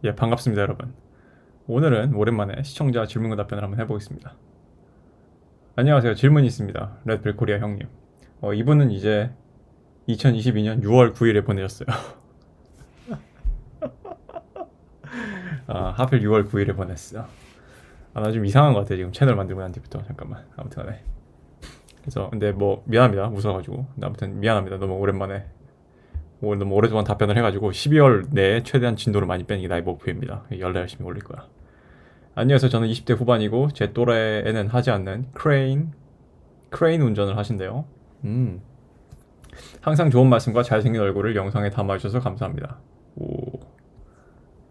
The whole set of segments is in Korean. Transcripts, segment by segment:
예, 반갑습니다, 여러분. 오늘은 오랜만에 시청자 질문과 답변을 한번 해보겠습니다. 안녕하세요. 질문이 있습니다. 레드필 코리아 형님. 이분은 이제 2022년 6월 9일에 보내셨어요. 하필 6월 9일에 보냈어. 나 좀 이상한 것 같아, 지금 채널 만들고 난 뒤부터. 잠깐만. 아무튼 간에. 그래서, 근데 뭐, 미안합니다. 웃어가지고. 근데 아무튼 미안합니다. 너무 오랜만에. 너무 오랫동안 답변을 해가지고 12월 내에 최대한 진도를 많이 빼는 게 나의 목표입니다. 연락 열심히 올릴 거야. 안녕하세요. 저는 20대 후반이고 제 또래에는 하지 않는 크레인 운전을 하신대요. 음. 항상 좋은 말씀과 잘생긴 얼굴을 영상에 담아주셔서 감사합니다. 오,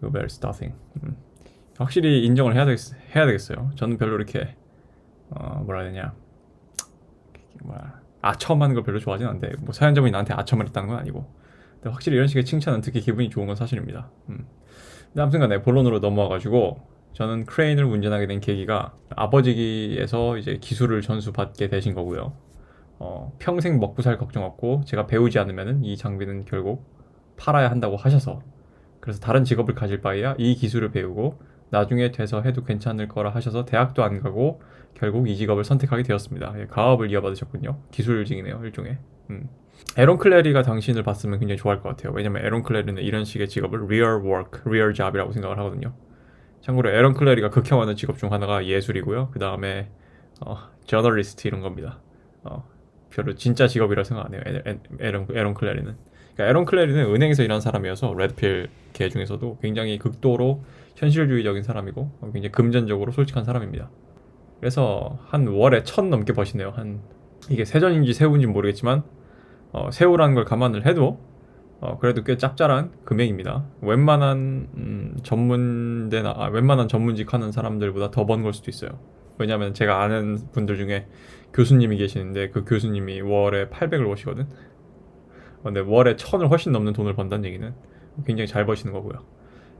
you better starting. 확실히 인정을 해야 되겠어요. 저는 별로 이렇게 뭐라 해야 되냐, 아첨하는 걸 별로 좋아하진 않는데 뭐 사연자분이 나한테 아첨을 했다는 건 아니고, 근데 확실히 이런 식의 칭찬은 듣기 기분이 좋은 건 사실입니다. 근데 아무튼간에 본론으로 넘어와가지고, 저는 크레인을 운전하게 된 계기가 아버지에서 이제 기술을 전수받게 되신 거고요. 평생 먹고 살 걱정 없고 제가 배우지 않으면은 이 장비는 결국 팔아야 한다고 하셔서, 그래서 다른 직업을 가질 바에야 이 기술을 배우고 나중에 돼서 해도 괜찮을 거라 하셔서 대학도 안 가고 결국 이 직업을 선택하게 되었습니다. 예, 가업을 이어받으셨군요. 기술직이네요, 일종의. 에런 클레리가 당신을 봤으면 굉장히 좋아할 것 같아요. 왜냐면 에런 클레리는 이런 식의 직업을 real work, real job이라고 생각을 하거든요. 참고로 에런 클레리가 극혐하는 직업 중 하나가 예술이고요. 그 다음에 저널리스트 이런 겁니다. 별로 진짜 직업이라 생각 안 해요. 에런 클레리는. 그러니까 에런 클레리는 은행에서 일하는 사람이어서 레드필 계 중에서도 굉장히 극도로 현실주의적인 사람이고 굉장히 금전적으로 솔직한 사람입니다. 그래서 한 월에 1,000 넘게 버시네요. 이게 세전인지 새우인지 모르겠지만 새우라는 걸 감안을 해도 그래도 꽤 짭짤한 금액입니다. 웬만한 웬만한 전문직 하는 사람들보다 더 번 걸 수도 있어요. 왜냐면 제가 아는 분들 중에 교수님이 계시는데 그 교수님이 월에 800을 버시거든. 근데 월에 1,000을 훨씬 넘는 돈을 번다는 얘기는 굉장히 잘 버시는 거고요.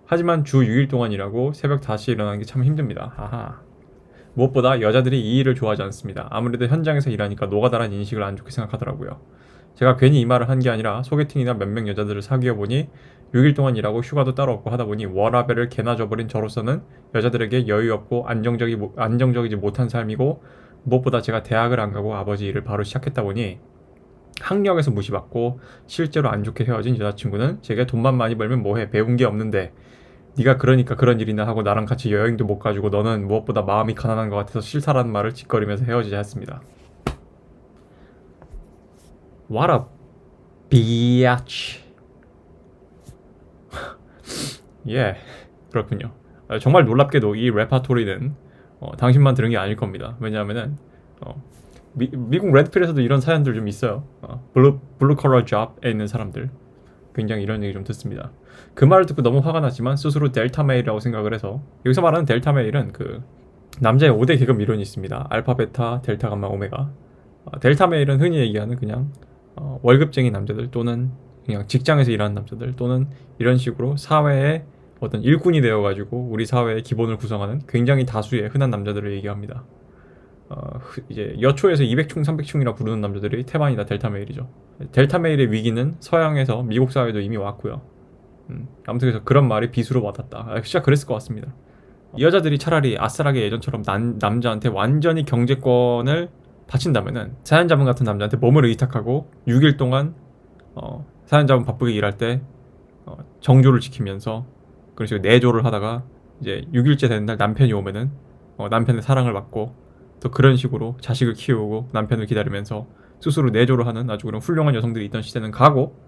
하지만 주 6일 동안 일하고 새벽 5시에 일어나는 게 참 힘듭니다. 아하. 무엇보다 여자들이 이 일을 좋아하지 않습니다. 아무래도 현장에서 일하니까 노가다란 인식을 안 좋게 생각하더라고요. 제가 괜히 이 말을 한 게 아니라 소개팅이나 몇 명 여자들을 사귀어 보니 6일 동안 일하고 휴가도 따로 없고 하다 보니 워라밸을 개나 줘버린 저로서는 여자들에게 여유 없고 안정적이지 못한 삶이고, 무엇보다 제가 대학을 안 가고 아버지 일을 바로 시작했다 보니 학력에서 무시받고 실제로 안 좋게 헤어진 여자친구는 제게 돈만 많이 벌면 뭐해, 배운 게 없는데 네가 그러니까 그런 일이나 하고 나랑 같이 여행도 못 가지고 너는 무엇보다 마음이 가난한 것 같아서 싫다라는 말을 짓거리면서 헤어지자 했습니다. What a biatch. 예, 그렇군요. 정말 놀랍게도 이 레파토리는 당신만 들은 게 아닐 겁니다. 왜냐하면은 미국 레드필에서도 이런 사연들 좀 있어요. 블루 컬러 잡에 있는 사람들 굉장히 이런 얘기 좀 듣습니다. 그 말을 듣고 너무 화가 났지만 스스로 델타 메일이라고 생각을 해서, 여기서 말하는 델타 메일은 그 남자의 5대 계급 이론이 있습니다. 알파, 베타, 델타, 감마, 오메가. 델타 메일은 흔히 얘기하는 그냥 월급쟁이 남자들, 또는 그냥 직장에서 일하는 남자들, 또는 이런 식으로 사회의 어떤 일꾼이 되어가지고 우리 사회의 기본을 구성하는 굉장히 다수의 흔한 남자들을 얘기합니다. 이제 여초에서 200충, 300충이라 부르는 남자들이 태반이다 델타 메일이죠. 델타 메일의 위기는 서양에서 미국 사회도 이미 왔고요. 아무튼 그래서 그런 말이 비수로 와닿다. 진짜 그랬을 것 같습니다. 이 여자들이 차라리 아싸라게 예전처럼 남자한테 완전히 경제권을 바친다면은, 사연자분 같은 남자한테 몸을 의탁하고 6일 동안 사연자분 바쁘게 일할 때 정조를 지키면서 그런 식으로 내조를 하다가 이제 6일째 되는 날 남편이 오면은 남편의 사랑을 받고, 또 그런 식으로 자식을 키우고 남편을 기다리면서 스스로 내조를 하는 아주 그런 훌륭한 여성들이 있던 시대는 가고,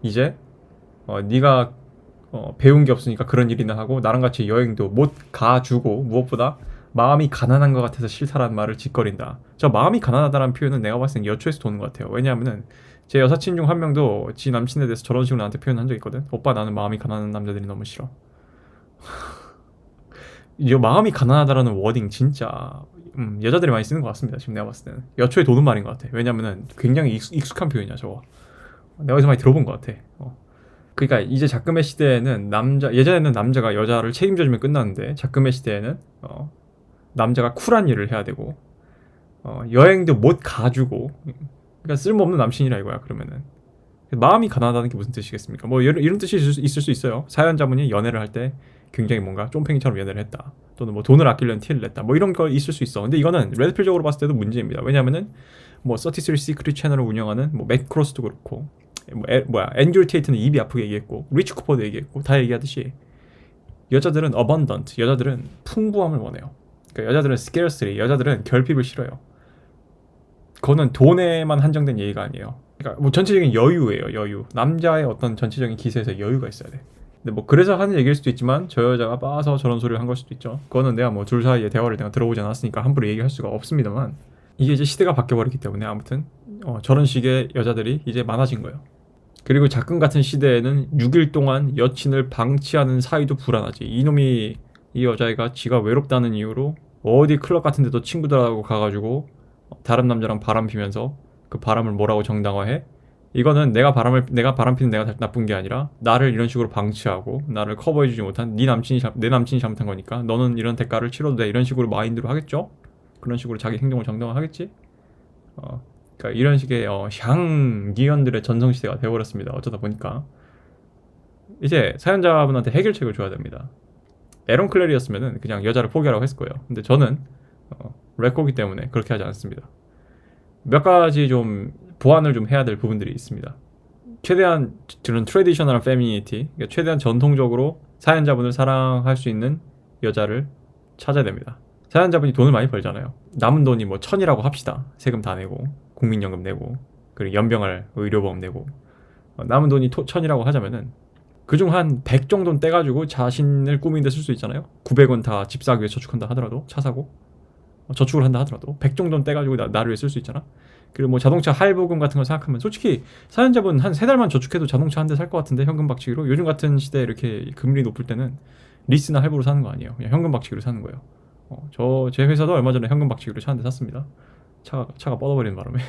이제 네가 배운 게 없으니까 그런 일이나 하고 나랑 같이 여행도 못 가주고 무엇보다 마음이 가난한 것 같아서 싫다라는 말을 짓거린다. 저 마음이 가난하다라는 표현은 내가 봤을 땐 여초에서 도는 것 같아요. 왜냐하면은 제 여사친 중 한 명도 지 남친에 대해서 저런 식으로 나한테 표현한 적 있거든. 오빠, 나는 마음이 가난한 남자들이 너무 싫어. 이 마음이 가난하다라는 워딩 진짜 여자들이 많이 쓰는 것 같습니다. 지금 내가 봤을 때는 여초에 도는 말인 것 같아. 왜냐면은 굉장히 익숙한 표현이야 저거. 내가 어디서 많이 들어본 것 같아. 그러니까 이제 작금의 시대에는 예전에는 남자가 여자를 책임져주면 끝났는데, 작금의 시대에는 남자가 쿨한 일을 해야 되고 여행도 못 가주고, 그러니까 쓸모없는 남친이라 이거야. 그러면은 마음이 가난하다는 게 무슨 뜻이겠습니까? 뭐 이런 뜻이 있을 수 있어요. 사연자분이 연애를 할 때 굉장히 뭔가 쫌팽이처럼 연애를 했다. 또는 뭐 돈을 아끼려는 티를 냈다. 뭐 이런 거 있을 수 있어. 근데 이거는 레드필적으로 봤을 때도 문제입니다. 왜냐면은 뭐 33 시크릿 채널을 운영하는 뭐 맷 크로스도 그렇고 앤드류 테이트는 입이 아프게 얘기했고 리치 쿠퍼도 얘기했고 다 얘기하듯이 여자들은 abundant, 여자들은 풍부함을 원해요. 그러니까 여자들은 scarcity, 여자들은 결핍을 싫어요. 그거는 돈에만 한정된 얘기가 아니에요. 그러니까 뭐 전체적인 여유예요, 여유. 남자의 어떤 전체적인 기세에서 여유가 있어야 돼. 근데 뭐 그래서 하는 얘기일 수도 있지만 저 여자가 빠서 저런 소리를 한 걸 수도 있죠. 그거는 내가 뭐 둘 사이의 대화를 내가 들어보지 않았으니까 함부로 얘기할 수가 없습니다만 이게 이제 시대가 바뀌어버렸기 때문에 아무튼 저런 식의 여자들이 이제 많아진 거예요. 그리고 작금 같은 시대에는 6일 동안 여친을 방치하는 사이도 불안하지. 이놈이 이 여자애가 지가 외롭다는 이유로 어디 클럽 같은 데도 친구들하고 가가지고 다른 남자랑 바람 피면서 그 바람을 뭐라고 정당화해? 이거는 내가 바람 피는 내가 나쁜 게 아니라 나를 이런 식으로 방치하고 나를 커버해주지 못한 내 남친이 잘못한 거니까 너는 이런 대가를 치러도 돼. 이런 식으로 마인드로 하겠죠? 그런 식으로 자기 행동을 정당화하겠지? 그러니까 이런 식의 향기현들의 전성시대가 되어버렸습니다. 어쩌다 보니까 이제 사연자분한테 해결책을 줘야 됩니다. 에런 클레리였으면은 그냥 여자를 포기하라고 했을 거예요. 근데 저는 레코기 때문에 그렇게 하지 않습니다. 몇 가지 좀 보완을 좀 해야 될 부분들이 있습니다. 최대한 그런 트래디셔널한 페미니티, 그러니까 최대한 전통적으로 사연자분을 사랑할 수 있는 여자를 찾아야 됩니다. 사연자분이 돈을 많이 벌잖아요. 남은 돈이 뭐 1,000이라고 합시다. 세금 다 내고 국민연금 내고 그리고 연병할 의료보험 내고 남은 돈이 1,000이라고 하자면은 그중 한 100 정도는 떼가지고 자신을 꾸미는 데 쓸 수 있잖아요. 900원 다 집 사기 위해 저축한다 하더라도 차 사고 저축을 한다 하더라도 100 정도는 떼가지고 나를 위해 쓸 수 있잖아. 그리고 뭐 자동차 할부금 같은 거 생각하면 솔직히 사연자분 한 3달만 저축해도 자동차 한 대 살 것 같은데 현금 박치기로 요즘 같은 시대에 이렇게 금리 높을 때는 리스나 할부로 사는 거 아니에요. 그냥 현금 박치기로 사는 거예요. 제 회사도 얼마 전에 현금 박치기로 차 한 대 샀습니다. 차가 뻗어버리는 바람에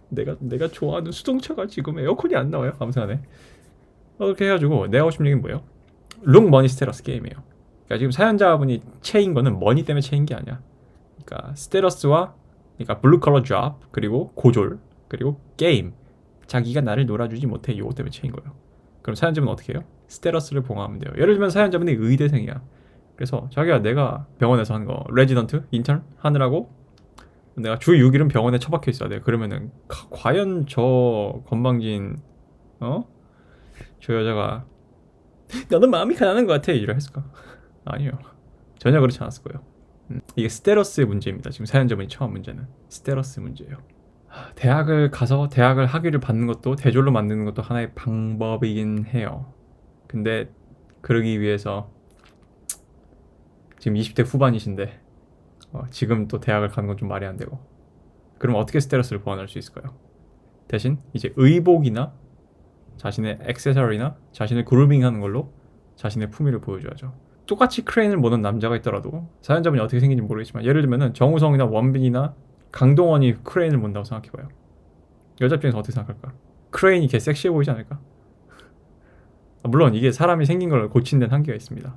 내가 좋아하는 수동차가 지금 에어컨이 안 나와요. 아무튼간에 그렇게 해가지고 내가 하고 싶은 얘기는 뭐예요? 롱 머니 스테러스 게임이에요. 그러니까 지금 사연자분이 채인 거는 머니 때문에 채인 게 아니야. 그러니까 스테러스와 그러니까 블루 컬러 잡 그리고 고졸 그리고 게임 자기가 나를 놀아주지 못해 요거 때문에 채인 거예요. 그럼 사연자분은 어떻게 해요? 스테러스를 봉합하면 돼요. 예를 들면 사연자분이 의대생이야. 그래서 자기가 내가 병원에서 하는 거 레지던트 인턴 하느라고 내가 주 6일은 병원에 처박혀 있어야 돼. 그러면은 과연 저 건방진 저 여자가 너는 마음이 가난한 것 같아 이러 했을까? 아니요. 전혀 그렇지 않았을 거예요. 이게 스테러스의 문제입니다. 지금 사연자분이 처한 문제는 스테러스 문제예요. 대학을 가서 대학을 학위를 받는 것도 대졸로 만드는 것도 하나의 방법이긴 해요. 근데 그러기 위해서 지금 20대 후반이신데 지금 또 대학을 가는 건 좀 말이 안 되고 그럼 어떻게 스테러스를 보완할 수 있을까요? 대신 이제 의복이나 자신의 액세서리나 자신을 그루밍하는 걸로 자신의 품위를 보여줘야죠. 똑같이 크레인을 모는 남자가 있더라도 사연자분이 어떻게 생긴지 모르겠지만 예를 들면은 정우성이나 원빈이나 강동원이 크레인을 몬다고 생각해봐요. 여자 입장에서 어떻게 생각할까? 크레인이 개 섹시해 보이지 않을까? 물론 이게 사람이 생긴 걸 고친 데는 한계가 있습니다.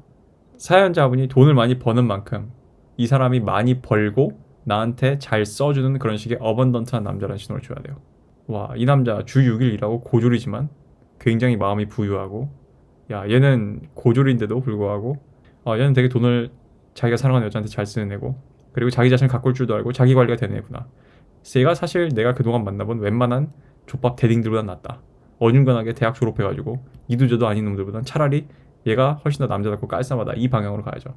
사연자분이 돈을 많이 버는 만큼 이 사람이 많이 벌고 나한테 잘 써주는 그런 식의 어번던트한 남자라는 신호를 줘야 돼요. 와, 이 남자 주 6일 일하고 고졸이지만 굉장히 마음이 부유하고 야 얘는 고졸인데도 불구하고 얘는 되게 돈을 자기가 사랑하는 여자한테 잘 쓰는 애고 그리고 자기 자신을 가꿀 줄도 알고 자기 관리가 되는 애구나. 얘가 사실 내가 그동안 만나본 웬만한 족밥 대딩들보다 낫다. 어중간하게 대학 졸업해가지고 이도저도 아닌 놈들보단 차라리 얘가 훨씬 더 남자답고 깔쌈하다. 이 방향으로 가야죠.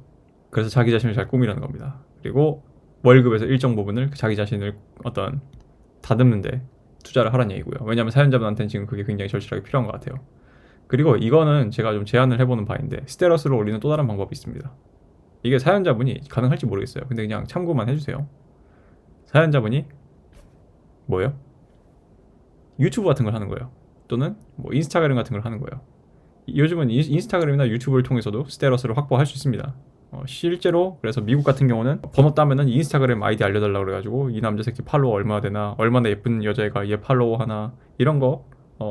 그래서 자기 자신을 잘 꾸미라는 겁니다. 그리고 월급에서 일정 부분을 자기 자신을 어떤 다듬는데 투자를 하라는 얘기고요. 왜냐하면 사연자분한테는 지금 그게 굉장히 절실하게 필요한 것 같아요. 그리고 이거는 제가 좀 제안을 해보는 바인데 스테러스를 올리는 또 다른 방법이 있습니다. 이게 사연자분이 가능할지 모르겠어요. 근데 그냥 참고만 해주세요. 사연자분이 뭐예요? 유튜브 같은 걸 하는 거예요. 또는 뭐 인스타그램 같은 걸 하는 거예요. 요즘은 인스타그램이나 유튜브를 통해서도 스테러스를 확보할 수 있습니다. 실제로 그래서 미국 같은 경우는 번호 따면은 인스타그램 아이디 알려달라고 그래가지고 이 남자 새끼 팔로워 얼마나 되나 얼마나 예쁜 여자애가 얘 팔로워 하나 이런 거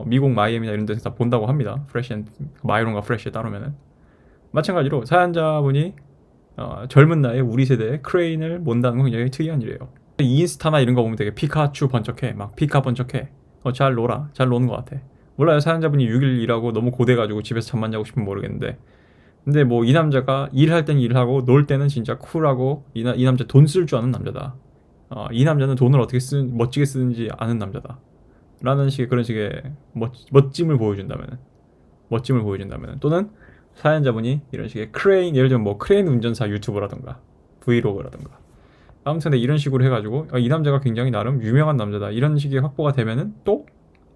미국 마이애미나 이런 데서 다 본다고 합니다. 마이론과 프레시에 따르면은 마찬가지로 사연자분이 젊은 나이에 우리 세대에 크레인을 몬다는 건 굉장히 특이한 일이에요. 인스타나 이런 거 보면 되게 피카츄 번쩍해 막 피카 번쩍해 잘 놀아 잘 노는 것 같아. 몰라요. 사연자분이 6일 일하고 너무 고돼가지고 집에서 잠만 자고 싶으면 모르겠는데 근데 뭐 이 남자가 일할 땐 일하고 놀 때는 진짜 쿨하고 이 남자 돈 쓸 줄 아는 남자다. 이 남자는 돈을 어떻게 멋지게 쓰는지 아는 남자다. 라는 식의 그런 식의 멋짐을 보여준다면 또는 사연자분이 이런 식의 크레인 예를 들면 뭐 크레인 운전사 유튜버라던가 브이로그라던가 아무튼 이런 식으로 해가지고 이 남자가 굉장히 나름 유명한 남자다 이런 식의 확보가 되면은 또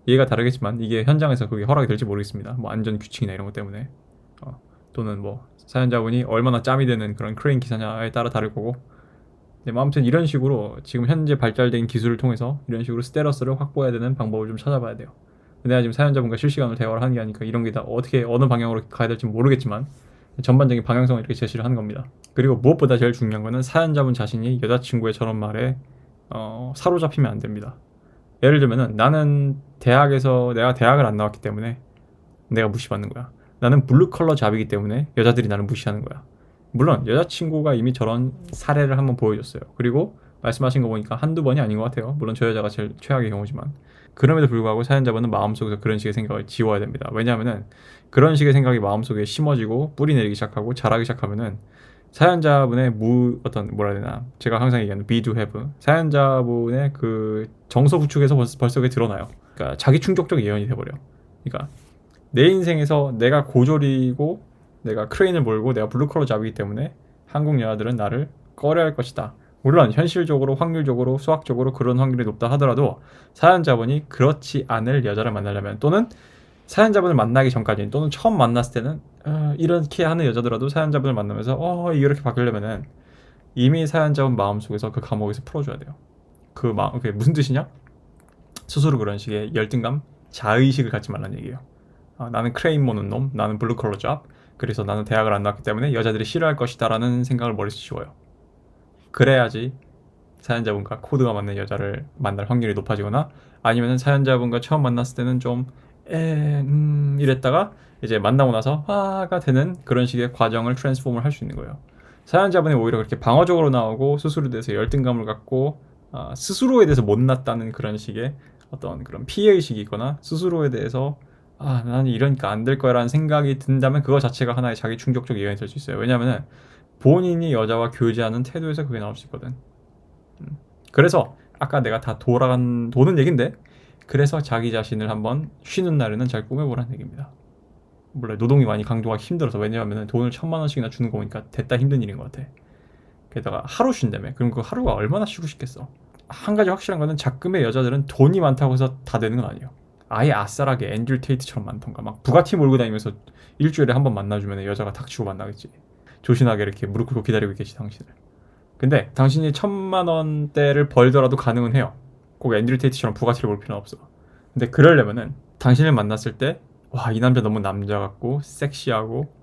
얘가 다르겠지만 이게 현장에서 그게 허락이 될지 모르겠습니다. 뭐 안전 규칙이나 이런 것 때문에 또는 뭐 사연자분이 얼마나 짬이 되는 그런 크레인 기사냐에 따라 다를 거고 네, 뭐 아무튼 이런 식으로 지금 현재 발달된 기술을 통해서 이런 식으로 스테러스를 확보해야 되는 방법을 좀 찾아봐야 돼요. 내가 지금 사연자분과 실시간으로 대화를 하는 게 아니니까 이런 게 다 어떻게 어느 방향으로 가야 될지 모르겠지만 전반적인 방향성을 이렇게 제시를 하는 겁니다. 그리고 무엇보다 제일 중요한 거는 사연자분 자신이 여자친구의 저런 말에 사로잡히면 안 됩니다. 예를 들면은 나는 내가 대학을 안 나왔기 때문에 내가 무시받는 거야. 나는 블루 컬러 잡이기 때문에 여자들이 나를 무시하는 거야. 물론 여자친구가 이미 저런 사례를 한번 보여줬어요. 그리고 말씀하신 거 보니까 한두 번이 아닌 것 같아요. 물론 저 여자가 제일 최악의 경우지만 그럼에도 불구하고 사연자분은 마음속에서 그런 식의 생각을 지워야 됩니다. 왜냐하면은 그런 식의 생각이 마음속에 심어지고 뿌리 내리기 시작하고 자라기 시작하면은 사연자분의 뭐라 해야 되나 제가 항상 얘기하는 be to have 사연자분의 그 정서 구축에서 벌써 그게 드러나요. 그러니까 자기 충족적 예언이 돼버려. 그러니까 내 인생에서 내가 고졸이고 내가 크레인을 몰고 내가 블루컬러 잡이기 때문에 한국 여자들은 나를 꺼려할 것이다. 물론 현실적으로 확률적으로 수학적으로 그런 확률이 높다 하더라도 사연자분이 그렇지 않을 여자를 만나려면 또는 사연자분을 만나기 전까지는 또는 처음 만났을 때는 이렇게 하는 여자더라도 사연자분을 만나면서 이렇게 바뀌려면은 이미 사연자분 마음속에서 그 감옥에서 풀어줘야 돼요. 그게 무슨 뜻이냐? 스스로 그런 식의 열등감, 자의식을 갖지 말라는 얘기예요. 나는 크레인 모는 놈, 나는 블루컬러 잡, 그래서 나는 대학을 안 나왔기 때문에 여자들이 싫어할 것이다 라는 생각을 머릿속에 지워요. 그래야지 사연자분과 코드가 맞는 여자를 만날 확률이 높아지거나 아니면 사연자분과 처음 만났을 때는 좀 이랬다가 이제 만나고 나서 화가 되는 그런 식의 과정을 트랜스폼을 할 수 있는 거예요. 사연자분이 오히려 그렇게 방어적으로 나오고 스스로에 대해서 열등감을 갖고 스스로에 대해서 못났다는 그런 식의 어떤 그런 피해의식이 있거나 스스로에 대해서 나는 이러니까 안 될 거야 라는 생각이 든다면 그거 자체가 하나의 자기 충족적 예언이 될 수 있어요. 왜냐면은 본인이 여자와 교제하는 태도에서 그게 나올 수 있거든. 그래서 아까 내가 다 도는 얘긴데 그래서 자기 자신을 한번 쉬는 날에는 잘 꾸며보라는 얘기입니다. 물론 노동이 많이 강도가 힘들어서 왜냐하면 돈을 1,000만 원씩이나 주는 거니까 됐다 힘든 일인 것 같아. 게다가 하루 쉰다며. 그럼 그 하루가 얼마나 쉬고 싶겠어. 한 가지 확실한 거는 작금의 여자들은 돈이 많다고 해서 다 되는 건 아니에요. 아예 아싸라게 앤드류 테이트처럼 많던가 막 부가티 몰고 다니면서 일주일에 한 번 만나주면 여자가 닥치고 만나겠지. 조신하게 이렇게 무릎 꿇고 기다리고 있겠지 당신을. 근데 당신이 1,000만 원대를 벌더라도 가능은 해요. 꼭 앤드류 테이트처럼 부가티를 볼 필요는 없어. 근데 그러려면은 당신을 만났을 때 이 남자 너무 남자 같고 섹시하고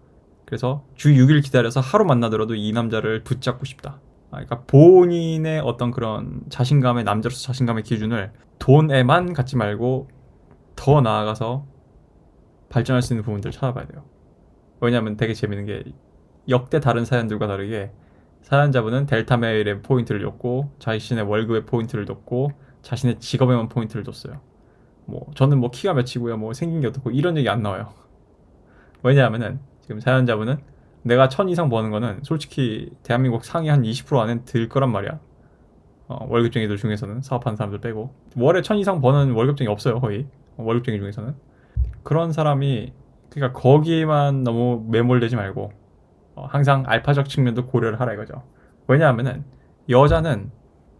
그래서 주 6일 기다려서 하루 만나더라도 이 남자를 붙잡고 싶다. 그러니까 본인의 어떤 그런 자신감의 남자로서 자신감의 기준을 돈에만 갖지 말고 더 나아가서 발전할 수 있는 부분들을 찾아봐야 돼요. 왜냐하면 되게 재밌는 게 역대 다른 사연들과 다르게 사연자분은 델타 메일에 포인트를 줬고 자신의 월급에 포인트를 줬고 자신의 직업에만 포인트를 줬어요. 저는 키가 몇이고요, 생긴 게 어떻고 이런 얘기 안 나와요. 왜냐하면은 지금 사연자분은 내가 1,000 이상 버는 거는 솔직히 대한민국 상위 한 20% 안에 들 거란 말이야. 월급쟁이들 중에서는 사업하는 사람들 빼고 월에 1,000 이상 버는 월급쟁이 없어요 거의. 월급쟁이 중에서는 그런 사람이 그러니까 거기에만 너무 매몰되지 말고 항상 알파적 측면도 고려를 하라 이거죠. 왜냐하면은 여자는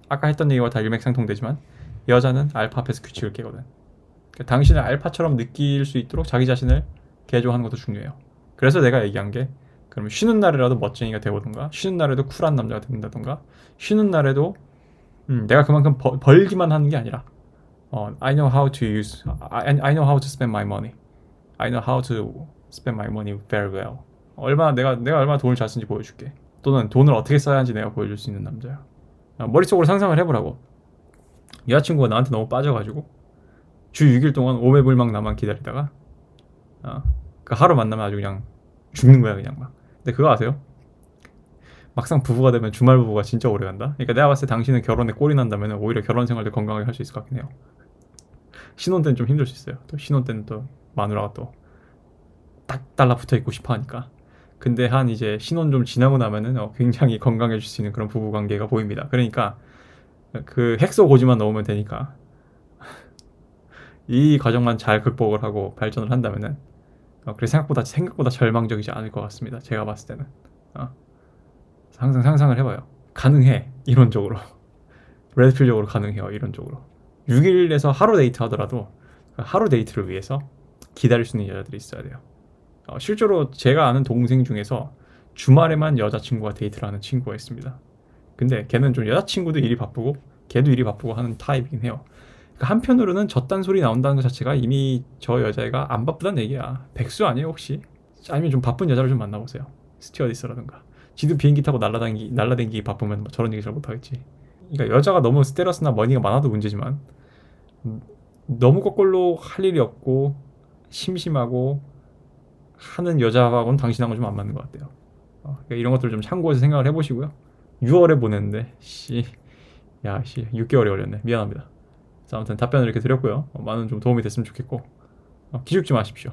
아까 했던 얘기와 다 일맥상통되지만 여자는 알파 앞에서 규칙을 깨거든. 그러니까 당신을 알파처럼 느낄 수 있도록 자기 자신을 개조하는 것도 중요해요. 그래서 내가 얘기한 게 그럼 쉬는 날이라도 멋쟁이가 되보든가 쉬는 날에도 쿨한 남자가 된다던가 쉬는 날에도 내가 그만큼 벌기만 하는 게 아니라 I know how to I know how to spend my money. I know how to spend my money very well. 내가 얼마나 돈을 잘 쓰는지 보여줄게. 또는 돈을 어떻게 써야 하는지 내가 보여줄 수 있는 남자야. 머릿속으로 상상을 해보라고. 여자친구가 나한테 너무 빠져가지고 주 6일 동안 오매불망 나만 기다리다가 그 하루 만나면 아주 그냥 죽는 거야 그냥 막. 근데 그거 아세요? 막상 부부가 되면 주말 부부가 진짜 오래 간다. 그러니까 내가 봤을 때 당신은 결혼에 꼴이 난다면 오히려 결혼 생활도 건강하게 할 수 있을 것 같긴 해요. 신혼 때는 좀 힘들 수 있어요. 또 신혼 때는 또 마누라가 또 딱 달라붙어 있고 싶어 하니까. 근데 한 이제 신혼 좀 지나고 나면은 굉장히 건강해질 수 있는 그런 부부 관계가 보입니다. 그러니까 그 핵소 고지만 넣으면 되니까 이 과정만 잘 극복을 하고 발전을 한다면은 그래 생각보다 절망적이지 않을 것 같습니다. 제가 봤을 때는 항상 상상을 해봐요. 가능해 이론적으로 레드필적으로 가능해요 이론적으로. 6일에서 하루 데이트 하더라도 그 하루 데이트를 위해서 기다릴 수 있는 여자들이 있어야 돼요. 실제로 제가 아는 동생 중에서 주말에만 여자친구와 데이트를 하는 친구가 있습니다. 근데 걔는 좀 여자친구도 일이 바쁘고 걔도 일이 바쁘고 하는 타입이긴 해요. 그러니까 한편으로는 저딴 소리 나온다는 것 자체가 이미 저 여자애가 안 바쁘다는 얘기야. 백수 아니에요 혹시? 아니면 좀 바쁜 여자를 좀 만나보세요. 스튜어디스라든가. 지도 비행기 타고 날라다니기 바쁘면 뭐 저런 얘기 잘 못하겠지. 그러니까 여자가 너무 스테러스나 머니가 많아도 문제지만 너무 거꾸로 할 일이 없고 심심하고 하는 여자하고는 당신하고 좀 안 맞는 것 같아요. 그러니까 이런 것들 좀 참고해서 생각을 해보시고요. 6월에 보냈는데 6개월이 걸렸네. 미안합니다. 자, 아무튼 답변을 이렇게 드렸고요. 많은 좀 도움이 됐으면 좋겠고 기죽지 마십시오.